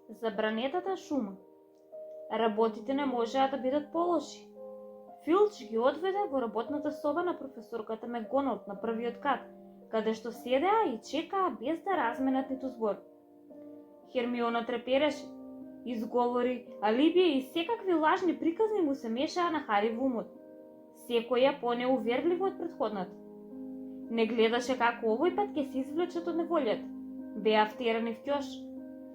Забранетата шума. Работите не можеа да бидат полоши. Филч ги одведе во работната соба на професорката Макгоналд на првиот кат, каде што седеа и чекаа без да разменат ниту збор. Хермиона трепереше, изговори, алибија и секакви лажни приказни му се мешаа на Хари во умот. Секоја понеуверливо од претходната. Не гледаше како овој пат ќе се извлечат од неволјата. Беа втерани в ќош.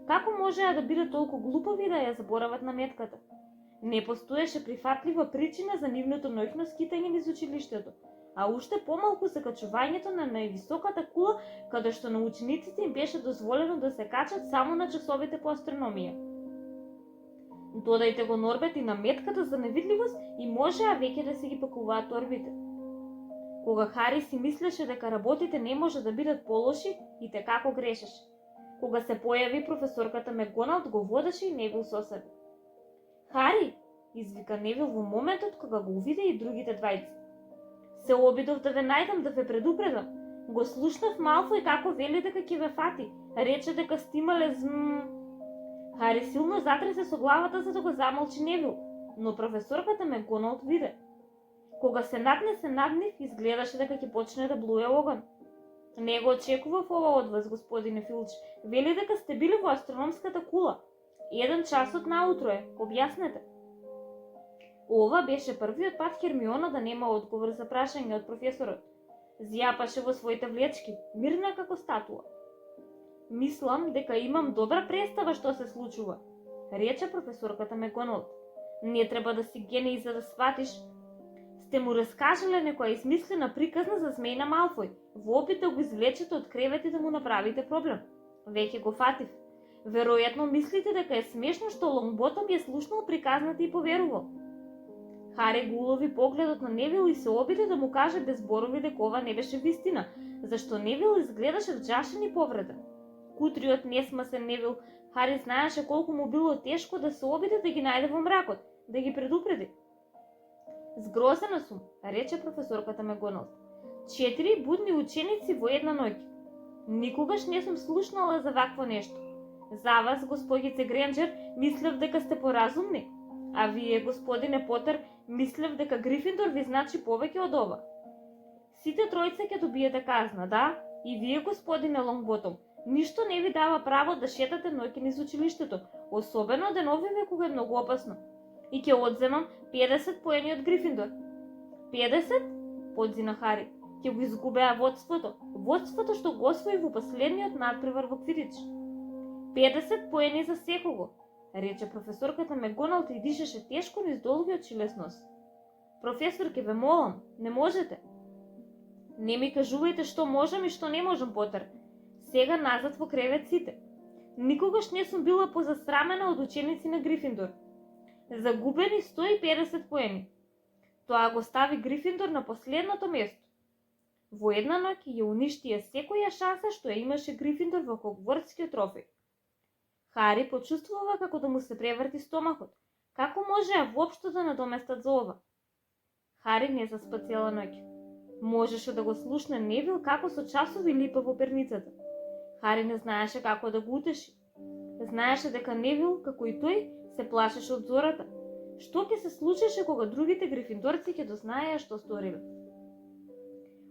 Како можеа да бидат толку глупави да ја заборават наметката? Не постоеше прифатлива причина за нивното ноќно скитање низ училиштето, а уште помалку за качувањето на највисоката кула, каде што на учениците им беше дозволено да се качат само на часовите по астрономија. Додајте го Норбет и наметката за невидливост и можеа веќе да се ги пакуваат торбите. Кога Хари си мислеше дека работите не може да бидат полоши, и те како грешеше. Кога се појави професорката Макгоналд, го водеше и Невил со себе. Хари, извика Невил во моментот кога го увиде и другите двајци. Се обидов да ве најдам, да ве предупредам. Го слушнав Малфој како вели дека ќе ве фати. Рече дека сте имале Хари силно затресе со главата за да го замолчи Невил, но професорката Макгоналд виде. Кога се наднесе над нив, изгледаше дека ќе почне да блуе оган. Не го очекував ова од вас, господине Филч. Вели дека сте били во астрономската кула. 1 часот наутро е, објаснете. Ова беше првиот пат Хермиона да нема одговор за прашање од професорот. Зјапаше во своите влечки, мирна како статуа. Мислам дека имам добра представа што се случува, рече професорката Макгоналд. Не треба да си гений за да сватиш. Сте му раскажале некоја измислена приказна за змејна Малфој, во опит да го извлечете од кревет и да му направите проблем. Веќе го фатив. Веројатно мислите дека е смешно што Лонгботом ја слушнал приказната и поверувал. Хари го улови погледот на Невил и се обиде да му каже без зборови дека ова не беше вистина, зашто Невил изгледаше вџашен и повреден. Кутриот несмасен Невил, Хари знаеше колку му било тешко да се обиде да ги најде во мракот, да ги предупреди. Згрозена сум, рече професорката Макгоналд. 4 будни ученици во една ноќ. Никогаш не сум слушнала за вакво нешто. За вас, господице Гренџер, мислев дека сте поразумни, а вие, господине Потер, мислев дека Грифиндор ви значи повеќе од ова. Сите тројца ќе добиете казна, да? И вие, господине Лонгботом, ништо не ви дава право да шетате ноќе низ училиштето, особено деновиве кога е многу опасно. И ќе одземам 50 поени од Грифиндор. 50? Подзина Хари. Ќе го изгубеа водството. Водството што го освои во последниот надпревар во Квидич. 50 поени за секого, рече професорката Макгоналд и дишеше тешко низ долгиот шилест нос. Професор, ке ве молам, не можете. Не ми кажувајте што можам и што не можам, Потер. Сега назад во кревет сите. Никогаш не сум била позасрамена од ученици на Грифиндор. Загубени 150 поени. Тоа го стави Грифиндор на последното место. Во една ноќ ја уништија секоја шанса што ја имаше Грифиндор во Хогвартскиот трофеј. Хари почувствува како да му се преврти стомахот. Како можеа воопшто да надоместат за ова? Хари не заспа цела ноќ. Можеше да го слушне Невил како со часови липа во перницата. Хари не знаеше како да го утеши. Знаеше дека Невил, како и тој, се плашеше од зората. Што ќе се случеше кога другите грифиндорци ќе дознаеа што сториле?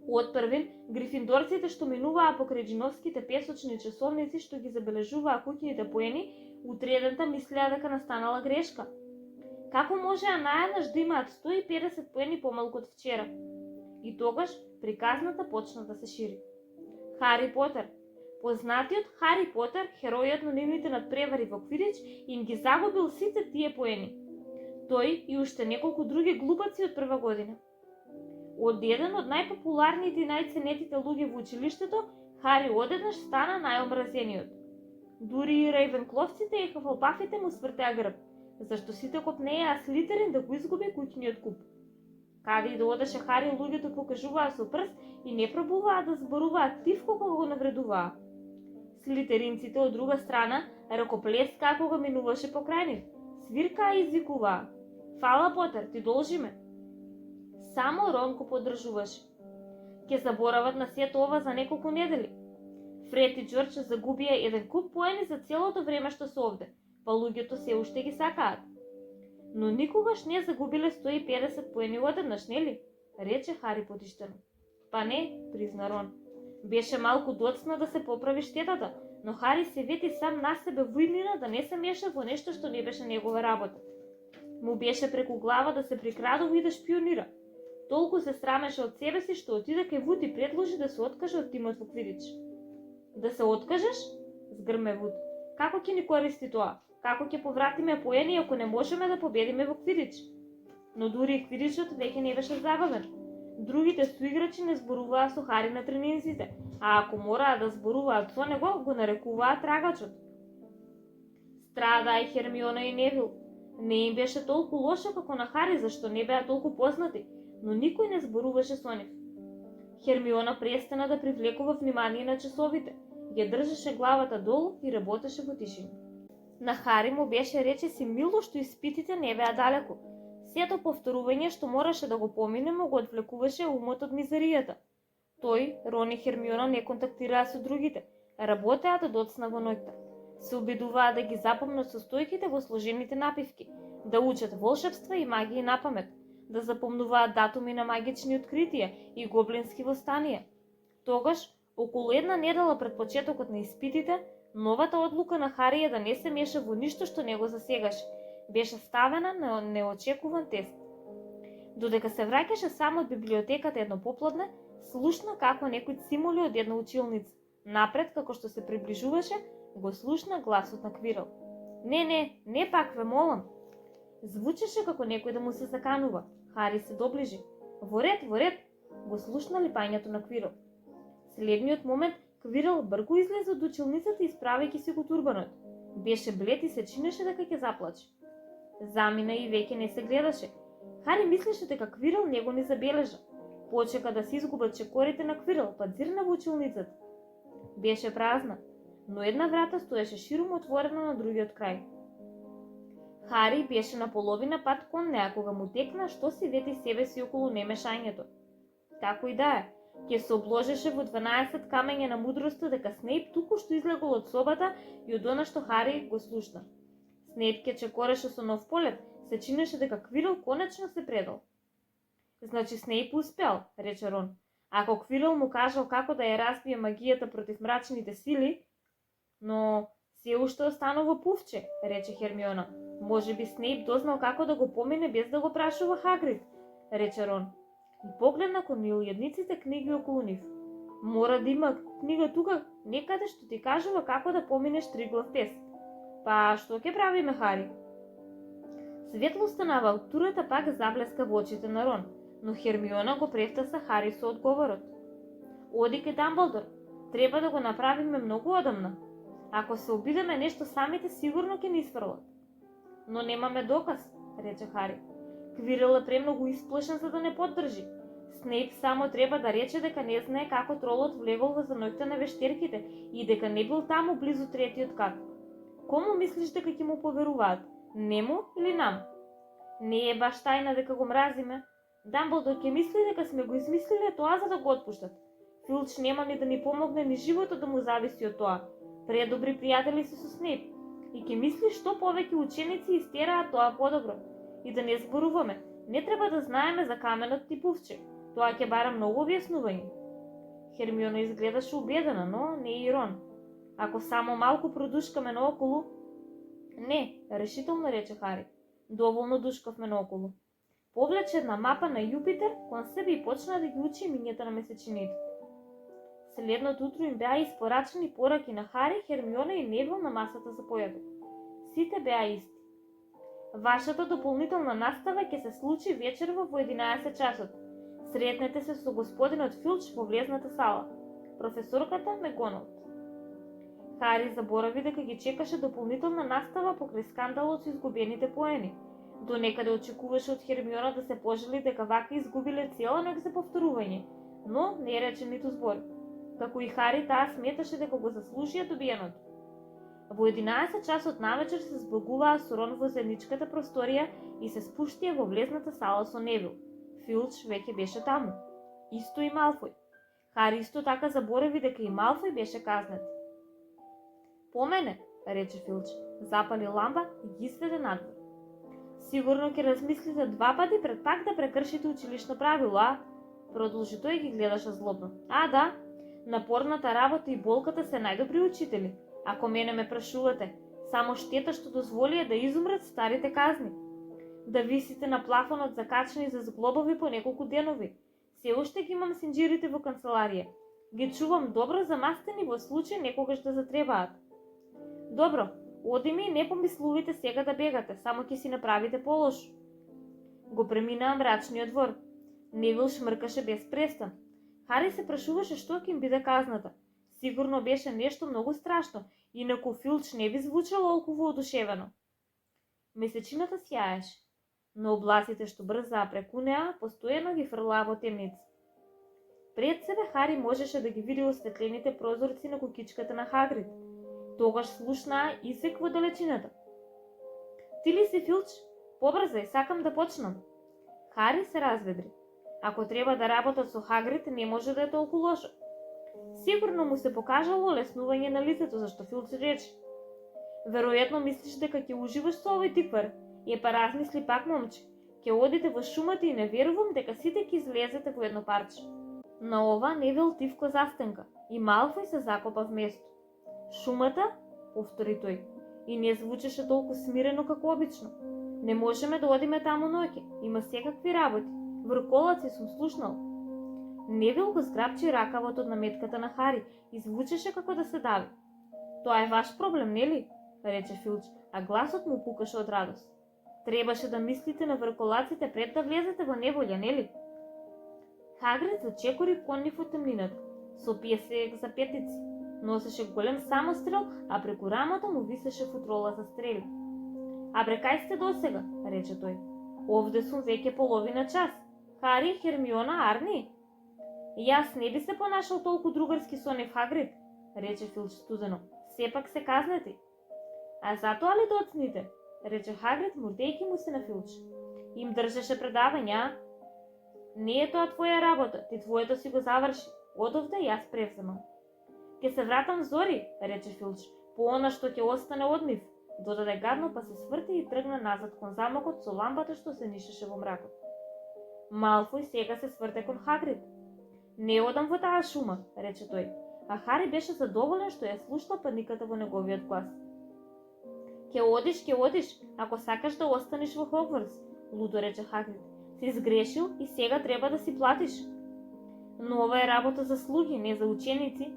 Отпрвен, грифиндорците што минуваа покрај джиновските песочни часовници што ги забележуваа куќните поени, утредента мислеа дека настанала грешка. Како можеа наеднаш да имаат 150 поени помалку од вчера? И тогаш приказната почна да се шири. Хари Потер, познатиот Хари Потер, херојот на нивните надпревари во Квидич, им ги загубил сите тие поени. Тој и уште неколку други глупаци од прва година. Од еден од најпопуларните и најценетите луѓе во училиштето, Хари одеднаш стана најомразениот. Дури и Рейвенкловците и Хафлпафите му свртеа грб, зашто сите копнеа Слитерин да го изгуби куќниот куп. Каде и да одеше Хари, луѓето покажуваа со прст и не пробуваа да зборуваат тивко кога го навредуваа. Слитеринците од друга страна ракоплескаа кога минуваше покрај нив, свиркаа и извикуваа: "Фала, Потер, ти должиме." Само Рон го поддржуваше. Ке заборават на сето ова за неколку недели. Фред и Џорџ загубија еден куп поени за целото време што се овде. па луѓето се уште ги сакаат. Но никогаш не загубиле 150 поени одеднаш, нели? Рече Хари потиштено. Па не, призна Рон. Беше малку доцна да се поправи штетата, но Хари се вети сам на себе во иднина да не се меша во нешто што не беше негова работа. Му беше преку глава да се прикрадува и да шпионира. Толку се срамеше од себе си што отиде кај Вуд и предложи да се откаже од тимот во Квидич. Да се откажеш? Згрме Вуд. Како ќе ни користи тоа? Како ќе повратиме поени ако не можеме да победиме во Квидич? Но дури и Квидичот веќе не беше забавен. Другите суиграчи не зборуваа со Хари на тренинзите, а ако мораа да зборуваат со него, го нарекуваа трагачот. Страда и Хермиона и Невил. Не им беше толку лошо како на Хари, зашто не беа толку познати, но никој не зборуваше со нив. Хермиона престана да привлекува внимание на часовите, ја држеше главата долу и работеше во тишина. На Хари му беше речиси мило што испитите не беа далеку. Сето повторување што мораше да го помине му го одвлекуваше умот од мизеријата. Тој, Рон и Хермиона не контактираа со другите, работеа до доцна во ноќта. Се обидуваа да ги запомнат состојките во сложените напивки, да учат волшебства и магии напамет, да запомнуваат датуми на магични откритија и гоблински востанија. Тогаш, околу една недела пред почетокот на испитите, новата одлука на Хари е да не се меша во ништо што не го засегаше. Беше ставена на неочекуван тест. Додека се враќаше само од библиотеката едно попладне, слушна како некој цимоли од една училница. Напред, како што се приближуваше, го слушна гласот на Квирл. Не пак, ве молам. Звучеше како некој да му се заканува. Хари се доближи. Во ред, го слушна липањето на Квирл. Следниот момент, Квирл бргу излезе од училницата исправајќи си го турбанот. Беше блед и се чинеше дека ќе заплаче. Замина и веќе не се гледаше. Хари мислеше дека Квирл него не забележа. Почека да се изгубат чекорите на Квирл, па зирна во училницата. Беше празна, но една врата стоеше широмо отворена на другиот крај. Хари беше на половина пат кон неа кога му текна што си вети себе си околу немешањето. Како и да е, ќе се обложеше во 12 камења на мудроста дека Снейп туку што излегол од собата и од она што Хари го слушна. Снейп ќе чекореше со нов полет, се чинеше дека Квирл конечно се предал. Значи Снейп успеал, рече Рон. Ако Квирл му кажал како да ја разбие магијата против мрачните сили, но се уште останува пувче, рече Хермиона. Може би Снейп дознал како да го помине без да го прашува Хагрид, рече Рон. И погледна кон милјадниците книги околу нив. Мора да има книга тука некаде што ти кажува како да поминеш триглав тест. Па што ќе правиме, Хари? Светлоста на авантурата пак заблеска во очите на Рон, но Хермиона го префтаса Хари со одговорот. Оди кај Дамблдор, треба да го направиме многу одамна. Ако се обидеме нешто самите, сигурно ќе ни сврлат. Но немаме доказ, рече Хари. Квирл е премногу исплашен за да не поддржи. Снейп само треба да рече дека не знае како тролот влегол во заноќта на вештерките и дека не бил таму близу третиот кат. Кому мислиш дека ќе му поверуваат? Нему или нам? Не е баш тајна дека го мразиме. Дамблдор ќе мисли дека сме го измислиле тоа за да го отпуштат. Филч нема ни да ни помогне ни животот да му зависи од тоа. Предобри пријатели си со Снейп и ќе мисли што повеќе ученици истераат тоа подобро. И да не зборуваме, не треба да знаеме за каменот и пувче. Тоа ќе бара многу објаснување. Хермиона изгледаше убедена, но не и Рон. Ако само малку продушкаме наоколу... Не, решително рече Хари. Доволно душкавме наоколу. Повлече една мапа на Јупитер кон себе и почна да ги учи имињата на месечините. Следното утро им беа испорачени пораки на Хари, Хермиона и Невил на масата за појадок. Сите беа исти. Вашата дополнителна настава ќе се случи вечерва во 11 часот. Сретнете се со господинот Филч во влезната сала. Професорката Меголот. Хари заборави дека ги чекаше дополнителна настава покрај скандалот со изгубените поени. До некаде очекуваше од Хермиона да се пожали дека вака изгубиле цела ноќ за повторување, но не рече ниту збор. Како и Хари, таа сметаше дека го заслужија добиеното. Во 11 часот навечер се збогуваа со Рон во заедничката просторија и се спуштија во влезната сала со Невил. Филч веќе беше таму. Исто и Малфој. Хари исто така заборави дека и Малфој беше казнет. По мене, рече Филч. Запали ламба и ги сведе надвор. Сигурно ќе размислите 2 пати пред пак да прекршите училишно правило, а? Продолжи тој и ги гледаше злобно. А, да, напорната работа и болката се најдобри учители. Ако мене ме прашувате, само штета што дозволија да изумрат старите казни. Да висите на плафонот закачани за зглобови по неколку денови. Се уште ги имам синџирите во канцеларија. Ги чувам добро замастени во случај некогаш да затребаат. Добро, одиме и не помислувате сега да бегате, само ќе си направите полошо. Го преминаа мрачниот двор. Невил шмркаше без престан. Хари се прашуваше што ќе им биде казната. Сигурно беше нешто многу страшно, инаку Филч не би звучал олку воодушевено. Месечината сјаеше, но облаците што брзаа преку неа постојано ги фрлаа во темница. Пред себе Хари можеше да ги види осветлените прозорци на кукичката на Хагрид. Тогаш слушнаа изек во далечината. Ти ли си, Филч? Побрзај, сакам да почнам. Хари се разведри. Ако треба да работат со Хагрид, не може да е толку лошо. Сигурно му се покажало леснување на лицето, зашто Филч рече. Веројатно мислиш дека ќе уживаш со овој тиквар. Па размисли пак, момче. Ќе одите во шумата и не верувам дека сите ќе излезете во едно парче. На ова Невил тивко застенка и Малфој се закопа вместо. Шумата, повтори тој, и не звучеше толку смирено како обично. Не можеме да одиме таму ноќе, има секакви работи. Врколаци сум слушнал. Невил го зграбчи ракавот од наметката на Хари и звучеше како да се дави. Тоа е ваш проблем, нели? Рече Филч, а гласот му пукаше од радост. Требаше да мислите на врколаците пред да влезете во неволја, нели? Хагрид зачекори кон нив од темнината, со песек за петици. Носеше голем самострел, а преку рамото му висеше футрола за стрели. Абре, кај сте досега? Рече тој. Овде сум веќе половина час. Хари, Хермиона, Арни? Јас не би се понашал толку другарски со нив, Хагрид, рече Филч студено. Сепак се казнати. А затоа ли доцните? Рече Хагрид, мурдејќи му се на Филч. Им држеше предавања. Не е тоа твоја работа, ти твоето си го заврши. Одовде јас превземам. Ке се вратам зори, рече Филч, по она што ќе остане од нив. Додаде гадно, па се сврти и тргна назад кон замокот со лампата што се нишеше во мракот. Малфој сега се сврте кон Хагрид. Не одам во таа шума, рече тој, а Хари беше задоволен што ја слушна паниката во неговиот глас. Ке одиш, ако сакаш да останеш во Хогвартс, лудо рече Хагрид. Си сгрешил и сега треба да си платиш. Но ова е работа за слуги, не за ученици.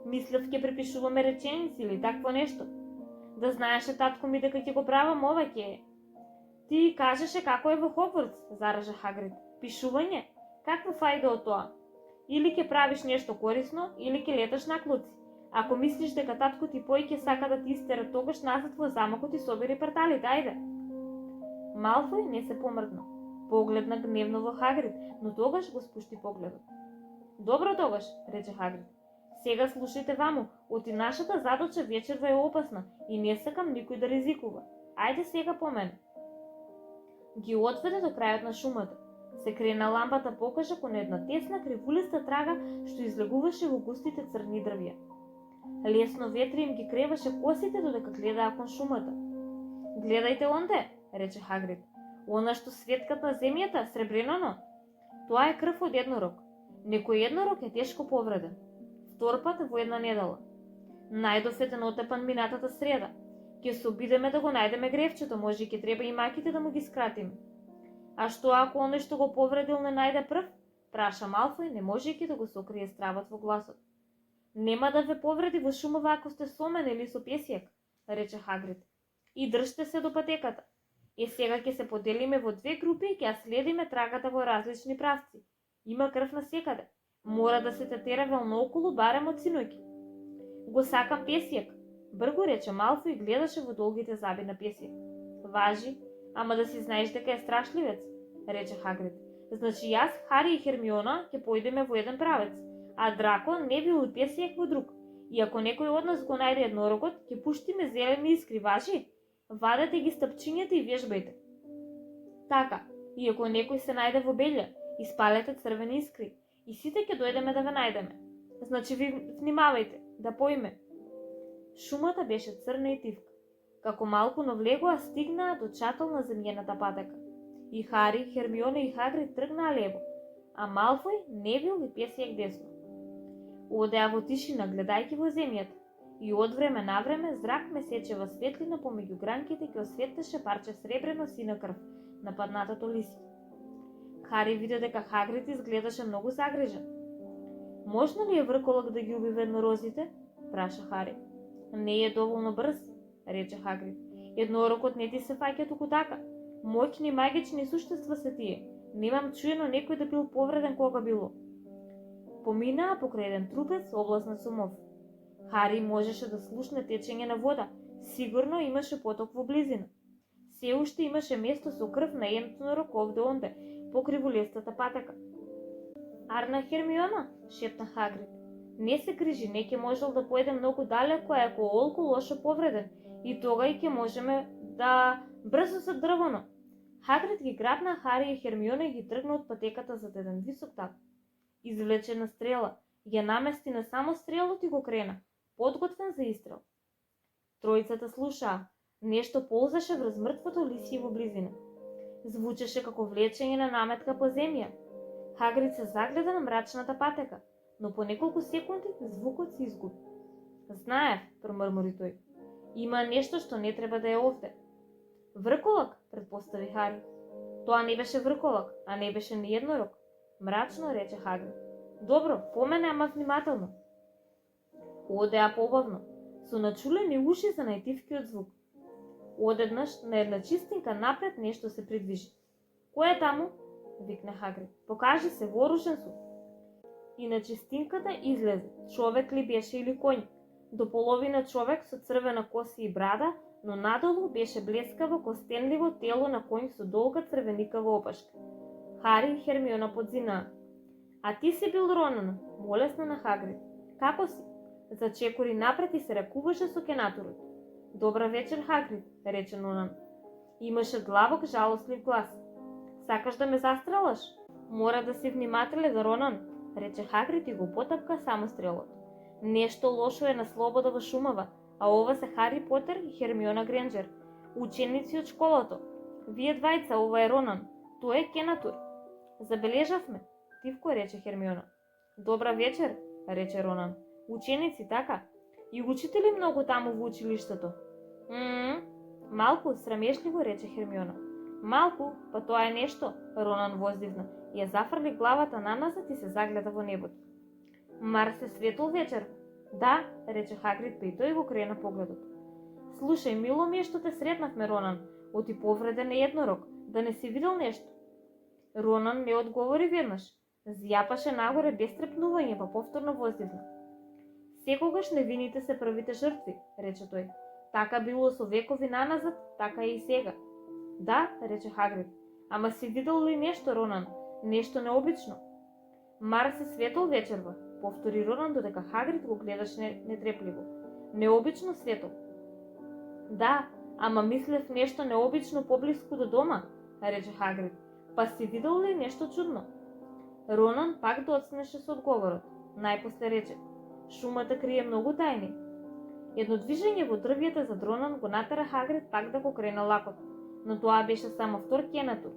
Мислев ќе препишуваме реченици или такво нешто. Да знаеше татко ми дека ќе го правам ова ќе. Ти кажеше како е во Хогвартс, зараже Хагрид. Пишување? Каква фајда од тоа? Или ќе правиш нешто корисно, или ќе леташ на клуци. Ако мислиш дека татко ти пој ќе сака да ти истера, тогаш назад во замокот и собери парталите, ајде. Малфој не се помрдна. Погледна гневно во Хагрид, но тогаш го спушти погледот. Добро тогаш, рече Хагрид. Сега слушайте ваму, оти нашата задоча вечерва е опасна и не сакам никој да ризикува. Ајде сега по мене. Ги отведе до крајот на шумата. Се крена лампата покажа кон една тесна кривулиста трага што излегуваше во густите црни дрвја. Лесно ветри им ги креваше косите додека гледаа кон шумата. Гледајте онде, рече Хагрид. Она што светкат на земјата, сребрено, тоа е крв од еднорог. Некој еднорог е тешко повреден. Втор пат во една недела. Најдов еден отепан минатата среда. Ќе се обидеме да го најдеме гревчето, може ќе треба и маките да му ги скратиме. А што ако оној што го повредил не најде прв? Праша Малфој, не можејќи да го сокрие стравот во гласот. Нема да ве повреди во шумова ако сте со мене или со песјак, рече Хагрид. И држте се до патеката. Сега ќе се поделиме во 2 групи и ќе ја следиме трагата во различни правци. Има крв на секаде. Мора да се тетера наоколу барем од синоќи. Го сакам песјак, бргу рече Малфој и гледаше во долгите заби на песјак. Важи, ама да си знаеш дека е страшливец, рече Хагрид. Значи јас, Хари и Хермиона ќе појдеме во еден правец, а Драко, Невил и песјак во друг. И ако некој од нас го најде еднорогот, ќе пуштиме зелени искри, важи? Вадете ги стапчињата и вежбајте. Така, и ако некој се најде во белја, испалете црвени искри и сите ќе дојдеме да ве најдеме. Значи ви внимавајте, да поиме. Шумата беше црна и тивка. Како малку навлегоа, стигнаа до чатол на земјената патека. И Хари, Хермиона и Хагрид тргнаа лево, а Малфој, Невил и Песијак десно. Одеа во тишина, гледајќи во земјата, и од време на време зрак месечева светлина помеѓу гранките ќе осветлеше парче сребрено сина крв на паднатото лисје. Хари виде дека Хагрид изгледаше многу загрижен. Можно ли е врколак да ги уби еднорозите? Праша Хари. Не е доволно брз, рече Хагрид. Еднорокот не ти се фаќа туку така. Моќни магични суштества се тие. Немам чуено некој да бил повреден кога било. Поминаа покрај еден трупец обласнат со мов. Хари можеше да слушне течење на вода. Сигурно имаше поток во близина. Се уште имаше место со крв на еднорок овде онде, покриву лестата патека. Арна Хермиона, шепна Хагрид. Не се крижи, не ќе можел да поеде многу далеко ако олку лошо повреден и тога и ќе можеме да брзо се дрвоно. Хагрид ги грабна Хари и Хермиона и ги тргна од патеката за еден висок тап. Извлече на стрела, ја намести на само стрелот и го крена, подготвен за истрел. Тројцата слушаа, нешто ползаше врз мртвото лисје во близина. Звучеше како влечење на наметка по земја. Хагрид се загледа на мрачната патека, но по неколку секунди звукот се изгуби. Знаев, промрмори тој. Има нешто што не треба да е овде. Врколак, предпостави Хари. Тоа не беше врколак, а не беше ни еднорог. Мрачно рече Хагрид. Добро, помене, ама внимателно. Одеа побавно, со начулени уши за најтивкиот звук. Одеднаш на една чистинка напред нешто се придвижи. Кој е таму? Викна Хагрид. Покажи се, вооружен сум. И на чистинката излезе. Човек ли беше или коњ? До половина човек со црвена коса и брада, но надолу беше блескаво костенливо тело на коњ со долга црвеникава опашка. Хари и Хермиона подзинаа. А ти си бил Ронан, молесна на Хагрид. Како си? Зачекори напред и се ракуваше со кенаторот. Добра вечер, Хагрид, рече Ронан. Имаше длабок, жалостлив глас. Сакаш да ме застрелаш? Мора да си внимателен, Ронан, рече Хагрид и го потапка самострелот. Нешто лошо е на слобода во шумава, а ова се Хари Потер и Хермиона Гренџер, ученици од школото. Вие двајца, ова е Ронан, тој е кенатор. Забележавме, тивко рече Хермиона. Добра вечер, рече Ронан. Ученици, така? И учите ли многу таму во училиштето? Малку, срамежливо, рече Хермиона. Малку, па тоа е нешто, Ронан воздивна. Ја зафрли главата наназад и се загледа во небото. Марс е светол вечер? Да, рече Хагрид, па и тој го крена погледот. Слушај, мило ми е што те сретнавме, Ронан. Оти повреден е еднорог, да не си видел нешто? Ронан не одговори веднаш. Зјапаше нагоре без трепнување, па повторно воздивна. Секогаш невините се првите жртви, рече тој. Така било со векови наназад, така и сега. Да, рече Хагрид. Ама си видел ли нешто, Ронан? Нешто необично? Марс е светол вечерва, повтори Ронан додека Хагрид го гледаше нетрепливо. Необично светол. Да, ама мислев нешто необично поблиску до дома, рече Хагрид. Па си видел ли нешто чудно? Ронан пак доцнеше со одговорот. Најпосле рече. Шумата крие многу тајни. Едно движење во дрвјата за Ронан го натера Хагрид пак да го крена лакот, но тоа беше само втор кенатор,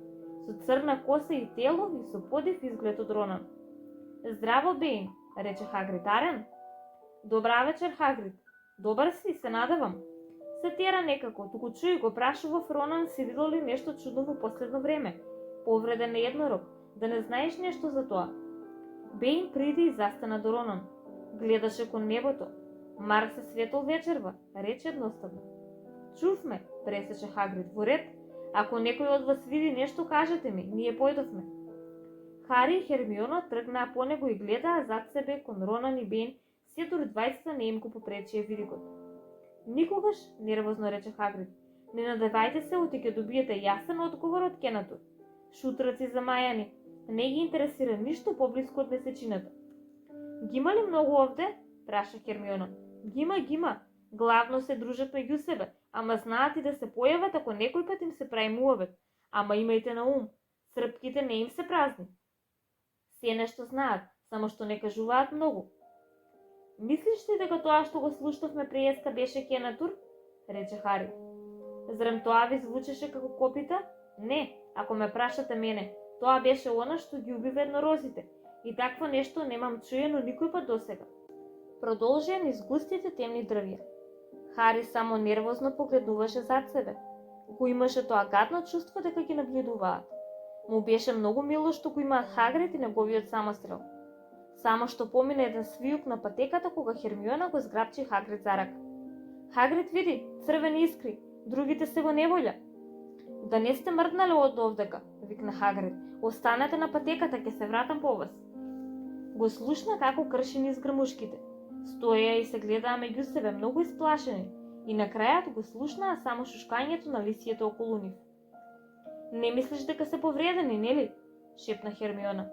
со црна коса и тело и со подив изглед од Ронан. Здраво, Беин, рече Хагрид. Арен? Добра вечер, Хагрид. Добар си, се надевам. Се тера некако, туку чуј го прашував Ронан си видел ли нешто чудно во последно време. Повреден е еднорог, да не знаеш нешто за тоа. Беин приди и застана до Ронан. Гледаше кон небото. Марс е светол вечерва, рече едноставно. Чувме, пресече Хагрид. Во ред, ако некој од вас види нешто, кажете ми, ние појдовме. Хари и Хермиона тргнаа по него и гледаа зад себе кон Ронан и Беин, се дури двајцата не им го попречие видикот. Никогаш, нервозно рече Хагрид, не надевајте се, оти ќе добиете јасен одговор од кенатор. Шутраци замајани, не ги интересира ништо поблиску од месечината. Гима ли многу овде? Праша Хермиона. Гима. Главно се дружат меѓу себе, ама знаат и да се појават ако некој пат им се прави муавет. Ама имајте на ум, црпките не им се празни. Се нешто знаат, само што не кажуваат многу. Мислиш ли дека тоа што го слушнавме прееска беше Кенатур? Рече Хари. Зарем тоа ви звучеше како копита? Не, ако ме прашате мене, тоа беше она што ги убива еднорозите. И такво нешто немам чуено никој пат досега. Продолжија низ густите темни дрвја. Хари само нервозно погледнуваше зад себе. Го имаше тоа гадно чувство дека ги наблюдуваат. Му беше многу мило што го имаат Хагрид и неговиот самострел. Само што помина еден свијук на патеката кога Хермиона го зграпчи Хагрид за рака. Хагрид види, црвени искри, другите се во неволја. Да не сте мрднале од овдека, викна Хагрид. Останете на патеката, ќе се вратам по вас. Го слушна како крши низ грмушките. Стоеа и се гледаа меѓу себе многу исплашени и на крајот го слушнаа само шушкањето на лисијето околу нив. Не мислиш дека се повредени, нели? Шепна Хермиона.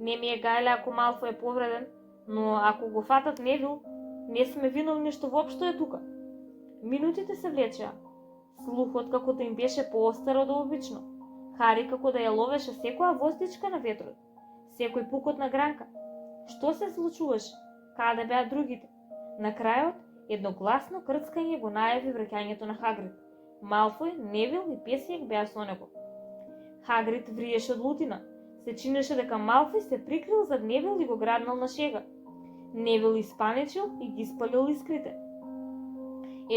Не ми е гајле ако Малфој е повреден, но ако го фатат Невил, не сме виновни што воопшто е тука. Минутите се влечеа. Слухот како да им беше поостар од обично. Хари како да ја ловеше секоја воздичка на ветрот, секој пукот на гранка. Што се случуваше? Каде беа другите? На крајот, едногласно крцкање го најави враќањето на Хагрид. Малфој, Невил и Песијек беа со него. Хагрид вриеше од лутина. Се чинеше дека Малфој се прикрил зад Невил и го граднал на шега. Невил испаничил и ги испалил искрите.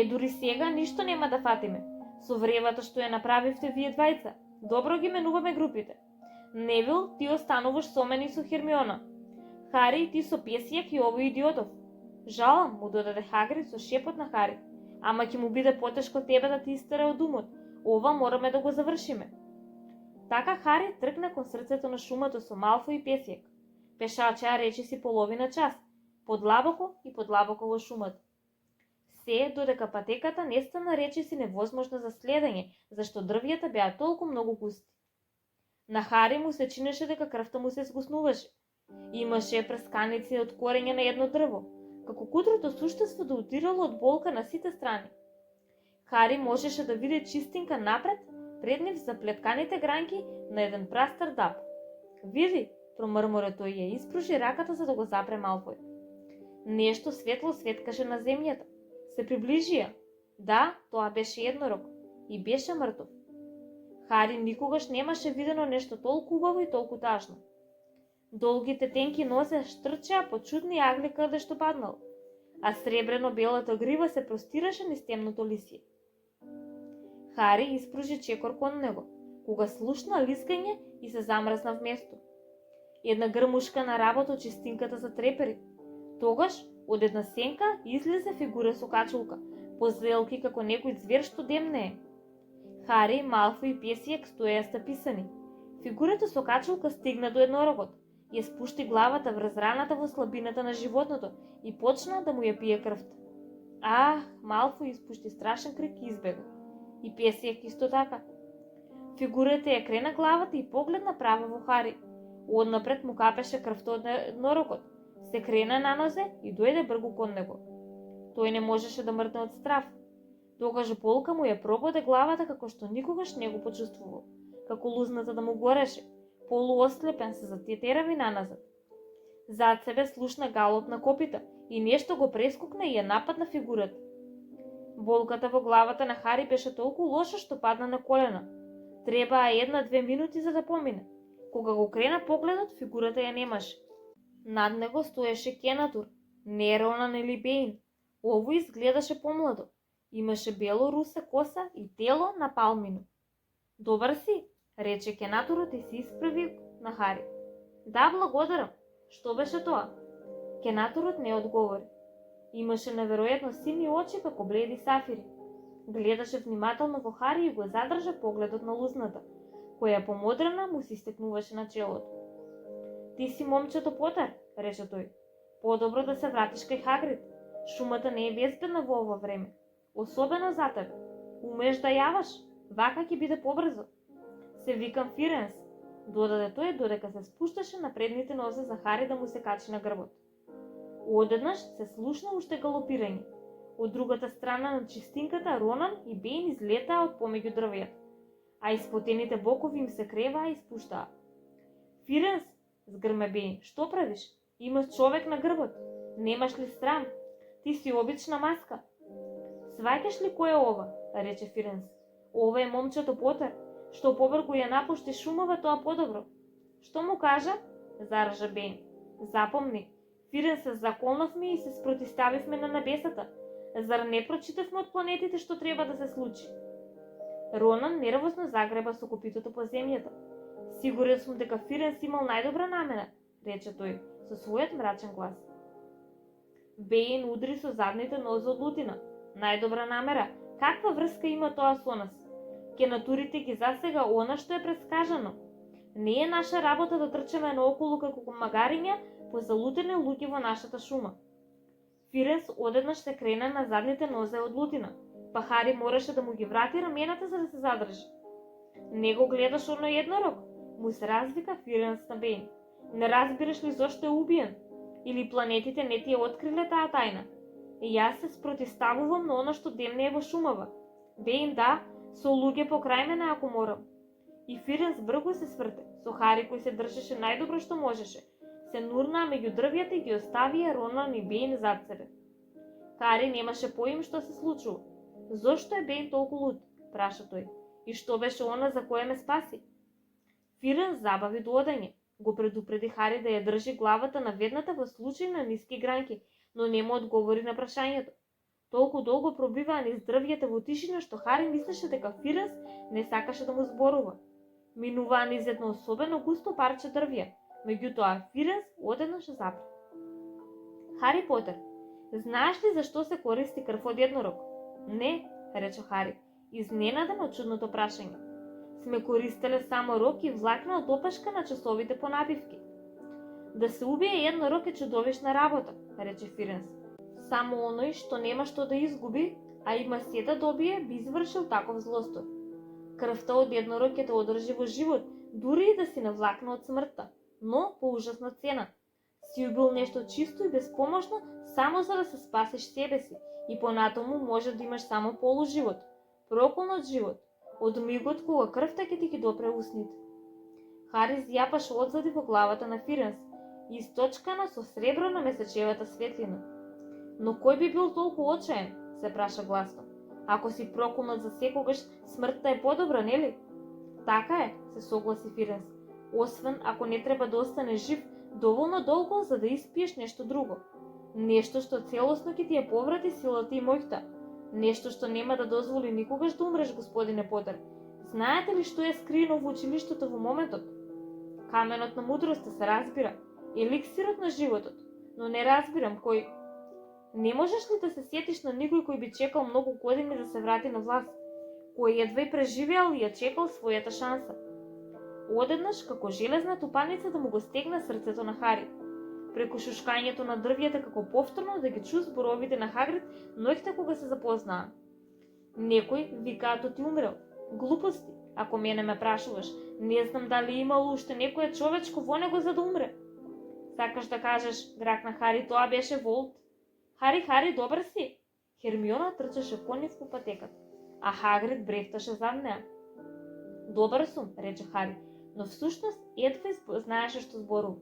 Дури сега ништо нема да фатиме. Со вревата што ја направивте вие двајца, добро ги менуваме групите. Невил, ти остануваш со мене и со Хермиона. Хари, ти со Песијак и овој идиотов. Жалам, му додаде Хагрид со шепот на Хари. Ама ќе му биде потешко тебе да ти истере од умот. Ова мораме да го завршиме. Така Хари тркна кон срцето на шумата со Малфој и Песијак. Пешачеа речиси половина час, подлабоко и подлабоко во шумата. Се додека патеката не стана речиси невозможна за следење, зашто дрвјата беа толку многу густи. На Хари му се чинеше дека крвта му се згуснуваше. Имаше прсканици од корење на едно дрво, како кутрото суштество да удирало од болка на сите страни. Хари можеше да види чистинка напред, пред нив заплетканите гранки на еден прастар даб. Види, промрмори тој и ја испружи раката за да го запре Малфој. Нешто светло светкаше на земјата. Се приближија. Да, тоа беше еднорог и беше мртов. Хари никогаш немаше видено нешто толку убаво и толку тажно. Долгите тенки нозе штрчеа по чудни агли каде што паднал, а сребрено-белата грива се простираше низ темното лисје. Хари испружи чекор кон него, кога слушна лискање и се замрзна вместо. Една грмушка на работ од чистинката затрепери. Тогаш, од една сенка излезе фигура со качулка, позелки како некој звер што демнее. Хари, Малфој и Песијак стоеа стаписани. Фигурата со качулка стигна до еднорогот, ја спушти главата врз раната во слабината на животното и почна да му ја пие крвта. Малфој испушти страшен крик и избега. И Песијак исто така. Фигурата ја крена главата и погледна право во Хари. Однапред му капеше крвта од еднорогот. Се крена на нозе и дојде бргу кон него. Тој не можеше да мрдне од страв. Тогаш болка му ја прободе главата како што никогаш не го почувствувал. Како лузната да му гореше, полуослепен се затетерави наназад. Зад себе слушна галоп на копита и нешто го прескокна и ја нападна фигурата. Болката во главата на Хари беше толку лоша што падна на колена. Требаа 1-2 минути за да помине. Кога го крена погледот, фигурата ја немаше. Над него стоеше Кенатур, не Ронан или Беин. Овој изгледаше помладо. Имаше бело русе коса и тело на палмино. Добар си, рече Кенатурот и се исправи на Хари. Да, благодарам. Што беше тоа? Кенатурот не одговори. Имаше неверојатно сини очи како бледи сафири. Гледаше внимателно во Хари и го задржа погледот на лузната, која помодрена му се истекнуваше на челото. Ти си момчето Потер, рече тој. Подобро да се вратиш кај Хагрид. Шумата не е безбедна во ова време. Особено за тебе. Умееш да јаваш, вака ќе биде побрзо. Се викам Фиренс, додаде тој додека се спушташе на предните нозе за Хари да му се качи на грбот. Одеднаш се слушна уште галопирање. Од другата страна на чистинката Ронан и Беин излетаа од помеѓу дрвјата, а испотените бокови им се креваа и спуштаа. Фиренс, згрме Беин, што правиш? Имаш човек на грбот. Немаш ли срам? Ти си обична маска. Сваќаш ли кој е ова? Рече Фиренс. Ова е момчето Потер, што побргу ја напушти шумава, тоа подобро. Што му кажа? Заража Бейн. Запомни, Фиренс се заколнавме и се спротиставивме на небесата. Зар не прочитавме од планетите што треба да се случи? Ронан нервозно загреба со копитото по земјата. Сигурен сум дека Фиренс имал најдобра намера, рече тој со својот мрачен глас. Бейн удри со задните нозе од лутина. Најдобра намера, каква врска има тоа со нас? Ке натурите ги засега она што е прескажано. Не е наша работа да трчаме наоколу како магариња по залутени луѓе во нашата шума. Фиренс одеднаш се крена на задните нозе од лутина, па Хари мораше да му ги врати рамената за да се задржи. Не го гледаш оној еднорог? Му се развика Фиренс на Бейн. Не разбираш ли зошто е убиен? Или планетите не ти ја откриле таа тајна? И јас се спротиставувам на она што демне е во шумава. Бейн, да, со луѓе покрај мене ако морам. И Фиренс бргу се сврте, со Хари кој се држеше најдобро што можеше. Се нурнаа меѓу дрвјата и ги оставија Ронан и Бейн зад себе. Хари немаше поим што се случува. Зошто е Бейн толку луд? Праша тој. И што беше она за кое ме спаси? Фиренс забави до одање. Го предупреди Хари да ја држи главата наведната во случај на ниски гранки, но не му одговори на прашањето. Толку долго пробиваа низ дрвјата во тишина што Хари мислеше дека Фиренс не сакаше да му зборува. Минуваа низ едно особено густо парче дрвја, меѓутоа Фиренс одеднаш запре. Хари Потер, знаеш ли зашто се користи крв од еднорог? Не, рече Хари, изненаден од чудното прашање. Сме користеле само рог и влакна од опашка на часовите по напивки. Да се убие еднорог е чудовишна работа, рече Фиренс. Само оној што нема што да изгуби, а има се да добие, би извршил таков злостор. Крвта од еднорог ќе те одржи во живот, дури и да си навлакна од смртта, но по ужасна цена. Си убил нешто чисто и безпомошно само за да се спасиш себе си и понатаму може да имаш само полуживот, проколнат живот, од мигот кога крвта ќе ти ги допре усните. Хари зјапаше одзади во главата на Фиренс, источкана со сребро на месечевата светлина. Но кој би бил толку очаен, се праша гласно. Ако си проколнат за секогаш, смртта е подобра, нели? Така е, се согласи Фиренс. Освен ако не треба да остане жив доволно долго за да испиеш нешто друго. Нешто што целосно ќе ти ја поврати силата и моќта. Нешто што нема да дозволи никогаш да умреш, господине Потер. Знаете ли што е скриено во училиштето во моментот? Каменот на мудроста се разбира, еликсирот на животот, но не разбирам кој... Не можеш ли да се сетиш на никој кој би чекал многу години да се врати на власт, кој едва и преживеал и ја чекал својата шанса? Одеднаш, како железна тупаница да му го стегна срцето на Хари. Преку шушкањето на дрвјата како повторно да ги чу зборовите на Хагрид ноќта кога се запознаа. Некој викаато ти умрел. Глупости, ако мене ме прашуваш, не знам дали имало уште некоја човечко во него за да умре. Сакаш да кажеш, гракна Хари, тоа беше Волт. Хари, добар си? Хермиона трчаше кон нив по патеката, а Хагрид брефташе зад неа. Добар сум, рече Хари, но всушност едва знаеше што зборува.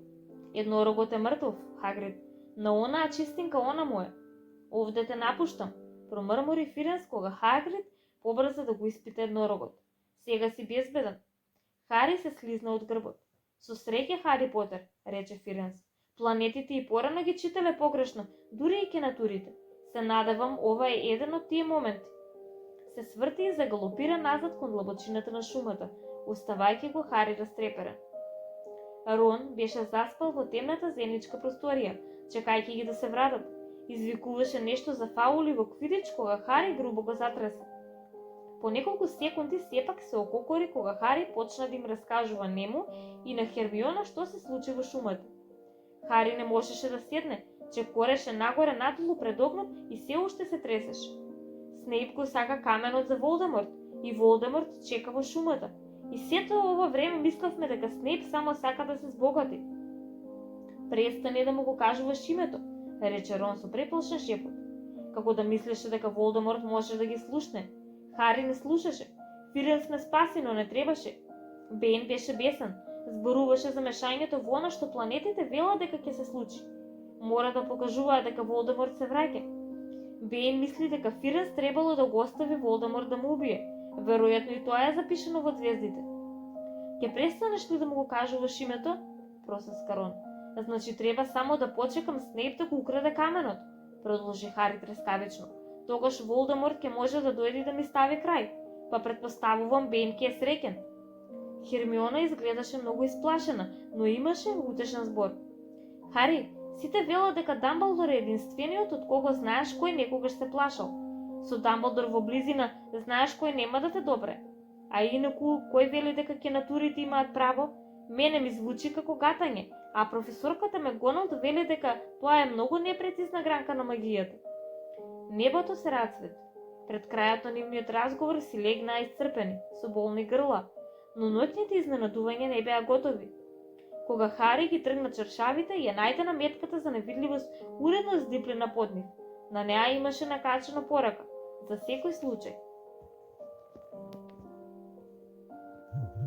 Еднорогот е мртов, Хагрид, на онаа чистинка она му е. Овде те напуштам, промрмори Фиренс кога Хагрид побрза да го испита еднорогот. Сега си безбеден. Хари се слизна од грбот. Со среќа, Хари Потер, рече Фиренс. Планетите и порано ги читале погрешно, дури и кенатурите. Се надевам ова е еден од тие моменти. Се сврти и загалопира назад кон длабочината на шумата, оставајќи го Хари растреперен. Рон беше заспал во темната зеничка просторија, чекајќи ги да се вратат. Извикуваше нешто за фаули во квидич кога Хари грубо го затресе. По неколку секунди сепак се ококори кога Хари почна да им раскажува нему и на Хермиона што се случи во шумата. Хари не можеше да седне, чекореше нагоре надолу пред огнот и се уште се тресеше. Снејп го сака каменот за Волдеморт и Волдеморт чека во шумата. И сето ова време мислевме дека Снејп само сака да се збогати. Престани да му го кажуваш името, рече Рон со преплашен шепот. Како да мислеше дека Волдеморт може да ги слушне. Хари не слушаше. Фиренс ме спаси, но не требаше. Бейн беше бесен. Зборуваше за мешањето во она што планетите велат дека ќе се случи. Мора да покажуваат дека Волдеморт се враќа. Бејн мисли дека Фиренс требало да го остави Волдеморт да му убие. Веројатно и тоа е запишано во звездите. Ке престанеш ли да му го кажуваш името? Просеска Рон. Значи треба само да почекам Снейп да го украде каменот, продолжи Хари трескавично. Тогаш Волдеморт ќе може да дојде и да ми стави крај, па предпоставувам Бејн ќе е среќен. Хермиона изгледаше многу исплашена, но имаше утешен збор. Хари, сите велат дека Дамблдор е единствениот од кого знаеш кој некогаш се плашал. Со Дамблдор во близина знаеш кој нема да те добре. А инаку, кој вели дека кенатурите имаат право? Мене ми звучи како гатање, а професорката МакГоналд вели дека тоа е многу непрецизна гранка на магијата. Небото се рацвети. Пред крајот на нивниот разговор си легнаа исцрпени, со болни грла, но ноќните изненадувања не беа готови. Кога Хари ги тргна чаршавите, ја најде на метката за невидливост уредно здиплена под нив. На неа имаше накачена порака, за секој случај.